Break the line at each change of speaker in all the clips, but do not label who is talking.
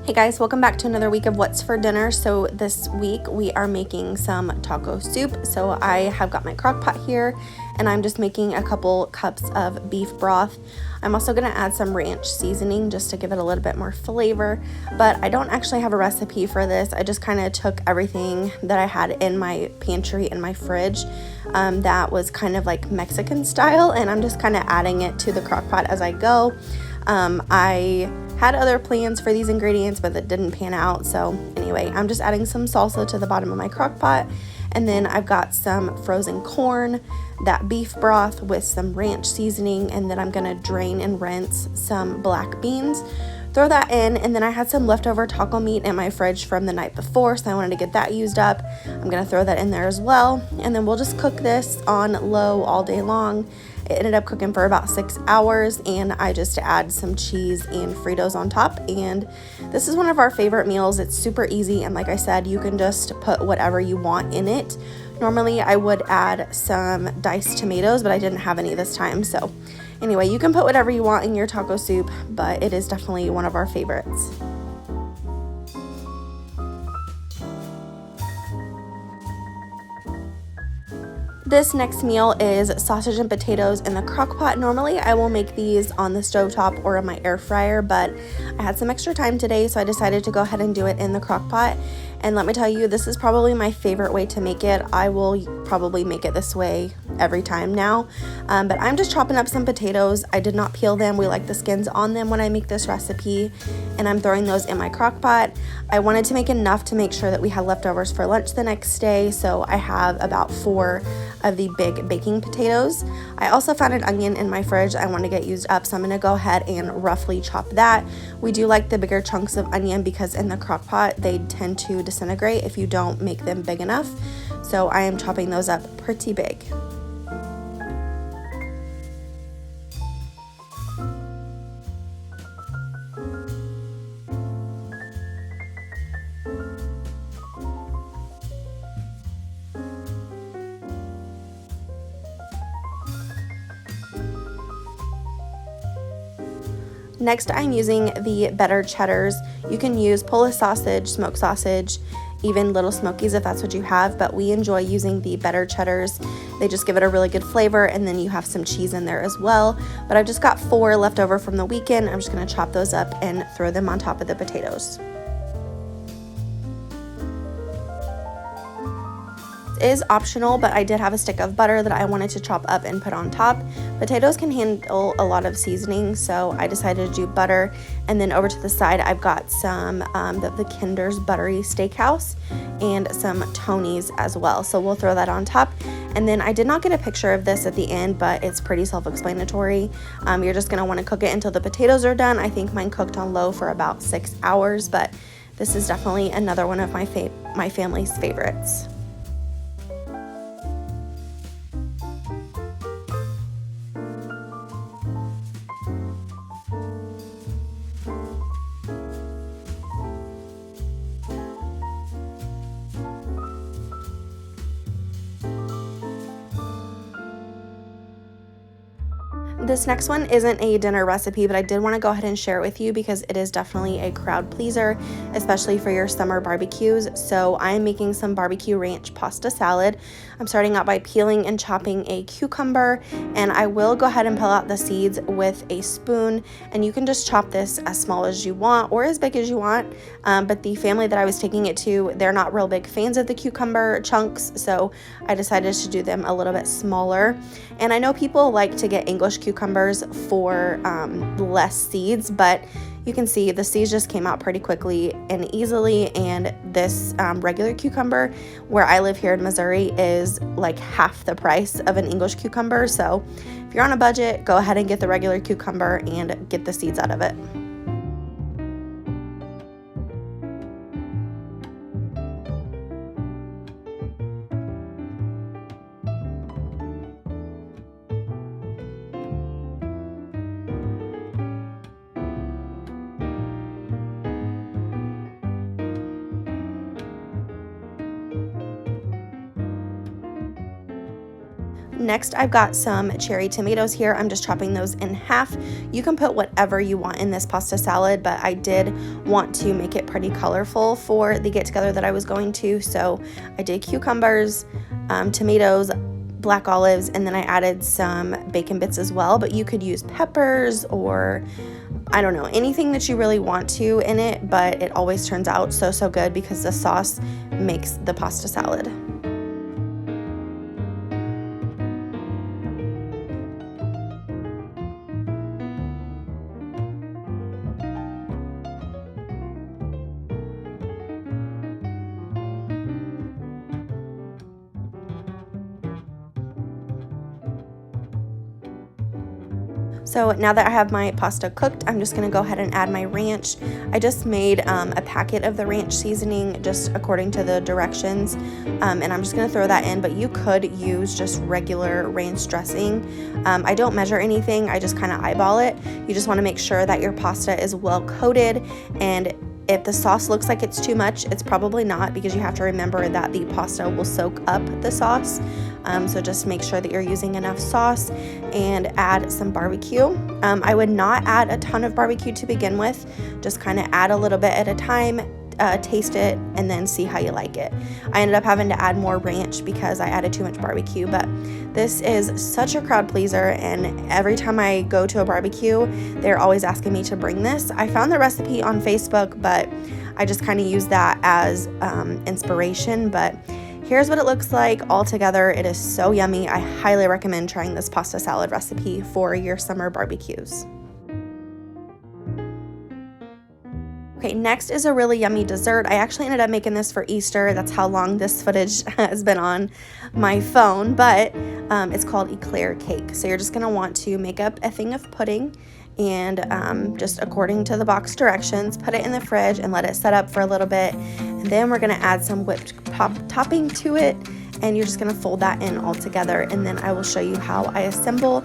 Hey guys, welcome back to another week of What's for Dinner. So this week we are making some taco soup. So I have got my crock pot here and I'm just making a couple cups of beef broth. I'm also going to add some ranch seasoning just to give it a little bit more flavor, but I don't actually have a recipe for this. I just kind of took everything that I had in my pantry in my fridge that was kind of like Mexican style, and I'm just kind of adding it to the crock pot as I go. I had other plans for these ingredients, but that didn't pan out. So anyway, I'm just adding some salsa to the bottom of my crock pot. And then I've got some frozen corn, that beef broth with some ranch seasoning, and then I'm gonna drain and rinse some black beans. Throw that in, and then I had some leftover taco meat in my fridge from the night before, so I wanted to get that used up. I'm gonna throw that in there as well, and then we'll just cook this on low all day long. It ended up cooking for about 6 hours, and I just add some cheese and Fritos on top, and this is one of our favorite meals. It's super easy, and like I said, you can just put whatever you want in it. Normally I would add some diced tomatoes, but I didn't have any this time, so anyway, you can put whatever you want in your taco soup, but it is definitely one of our favorites. This next meal is sausage and potatoes in the crock pot. Normally I will make these on the stovetop or in my air fryer, but I had some extra time today, so I decided to go ahead and do it in the crock pot. And let me tell you, this is probably my favorite way to make it. I will probably make it this way every time now. But I'm just chopping up some potatoes. I did not peel them. We like the skins on them when I make this recipe. And I'm throwing those in my crock pot. I wanted to make enough to make sure that we had leftovers for lunch the next day. So I have about 4 of the big baking potatoes. I also found an onion in my fridge I want to get used up, so I'm going to go ahead and roughly chop that. We do like the bigger chunks of onion because in the crock pot they tend to disintegrate if you don't make them big enough. So I am chopping those up pretty big. Next, I'm using the better cheddars. You can use Polish sausage, smoked sausage, even little smokies if that's what you have, but we enjoy using the better cheddars. They just give it a really good flavor, and then you have some cheese in there as well. But I've just got 4 left over from the weekend. I'm just gonna chop those up and throw them on top of the potatoes. Is optional, but I did have a stick of butter that I wanted to chop up and put on top. Potatoes can handle a lot of seasoning, so I decided to do butter. And then over to the side, I've got some the Kinder's Buttery Steakhouse and some Tony's as well. So we'll throw that on top. And then I did not get a picture of this at the end, but it's pretty self-explanatory. You're just gonna wanna cook it until the potatoes are done. I think mine cooked on low for about 6 hours, but this is definitely another one of my family's favorites. This next one isn't a dinner recipe, but I did want to go ahead and share it with you because it is definitely a crowd pleaser, especially for your summer barbecues. So I am making some barbecue ranch pasta salad. I'm starting out by peeling and chopping a cucumber, and I will go ahead and peel out the seeds with a spoon, and you can just chop this as small as you want or as big as you want. But the family that I was taking it to, they're not real big fans of the cucumber chunks, so I decided to do them a little bit smaller. And I know people like to get English cucumbers for less seeds, but you can see the seeds just came out pretty quickly and easily, and this regular cucumber where I live here in Missouri is like half the price of an English cucumber. So if you're on a budget, go ahead and get the regular cucumber and get the seeds out of it. Next, I've got some cherry tomatoes here. I'm just chopping those in half. You can put whatever you want in this pasta salad, but I did want to make it pretty colorful for the get-together that I was going to. So I did cucumbers, tomatoes, black olives, and then I added some bacon bits as well. But you could use peppers or I don't know, anything that you really want to in it, but it always turns out so good because the sauce makes the pasta salad. So now that I have my pasta cooked, I'm just gonna go ahead and add my ranch. I just made a packet of the ranch seasoning just according to the directions, and I'm just gonna throw that in, but you could use just regular ranch dressing. I don't measure anything, I just kind of eyeball it. You just wanna make sure that your pasta is well coated, and if the sauce looks like it's too much, it's probably not, because you have to remember that the pasta will soak up the sauce. So just make sure that you're using enough sauce and add some barbecue. I would not add a ton of barbecue to begin with, just kind of add a little bit at a time, taste it, and then see how you like it. I ended up having to add more ranch because I added too much barbecue, but this is such a crowd pleaser, and every time I go to a barbecue, they're always asking me to bring this. I found the recipe on Facebook, but I just kind of use that as inspiration, but here's what it looks like all together. It is so yummy. I highly recommend trying this pasta salad recipe for your summer barbecues. Okay, next is a really yummy dessert. I actually ended up making this for Easter. That's how long this footage has been on my phone, but it's called eclair cake. So you're just gonna want to make up a thing of pudding and just according to the box directions, put it in the fridge and let it set up for a little bit. And then we're gonna add some whipped topping to it, and you're just gonna fold that in all together, and then I will show you how I assemble.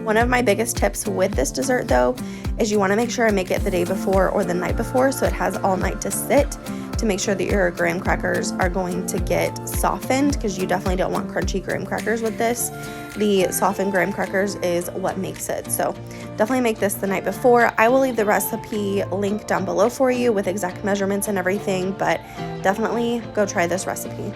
One of my biggest tips with this dessert though is you want to make sure I make it the day before or the night before, so it has all night to sit, to make sure that your graham crackers are going to get softened, because you definitely don't want crunchy graham crackers with this. The softened graham crackers is what makes it. So definitely make this the night before. I will leave the recipe link down below for you with exact measurements and everything, but definitely go try this recipe.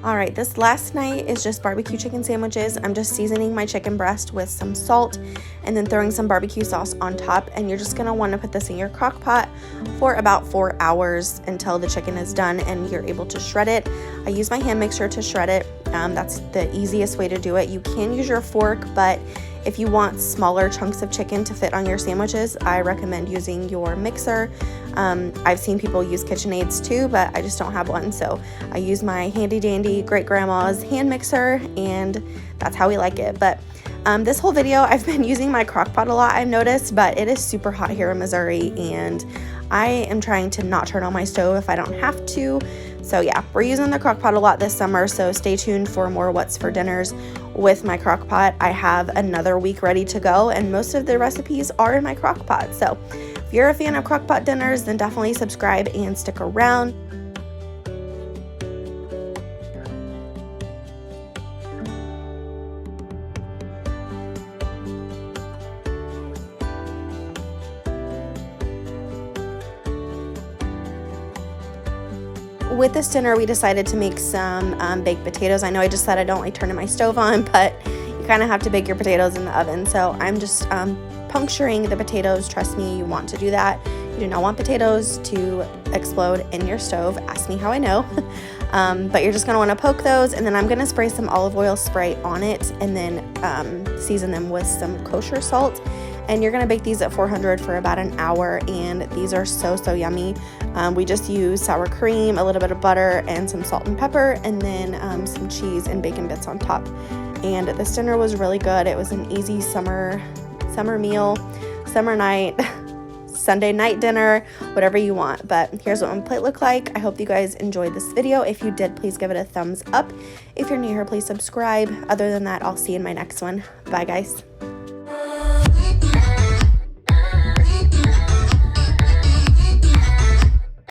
All right, this last night is just barbecue chicken sandwiches. I'm just seasoning my chicken breast with some salt and then throwing some barbecue sauce on top. And you're just gonna wanna put this in your crock pot for about 4 hours until the chicken is done and you're able to shred it. I use my hand mixer to shred it. That's the easiest way to do it. You can use your fork, but if you want smaller chunks of chicken to fit on your sandwiches, I recommend using your mixer. I've seen people use KitchenAids too, but I just don't have one. So I use my handy dandy great grandma's hand mixer, and that's how we like it. But this whole video, I've been using my crock pot a lot, I've noticed, but it is super hot here in Missouri, and I am trying to not turn on my stove if I don't have to. So yeah, we're using the crock pot a lot this summer, so stay tuned for more What's for Dinners with my crock pot. I have another week ready to go, and most of the recipes are in my crock pot. So if you're a fan of crock pot dinners, then definitely subscribe and stick around. With this dinner, we decided to make some baked potatoes. I know I just said I don't like turning my stove on, but you kind of have to bake your potatoes in the oven. So I'm just puncturing the potatoes. Trust me, you want to do that. You do not want potatoes to explode in your stove. Ask me how I know. But you're just going to want to poke those, and then I'm going to spray some olive oil spray on it, and then season them with some kosher salt. And you're gonna bake these at 400 for about an hour, and these are so yummy. We just use sour cream, a little bit of butter, and some salt and pepper, and then some cheese and bacon bits on top. And this dinner was really good. It was an easy summer meal, summer night, Sunday night dinner, whatever you want. But here's what my plate looked like. I hope you guys enjoyed this video. If you did, please give it a thumbs up. If you're new here, please subscribe. Other than that, I'll see you in my next one. Bye, guys.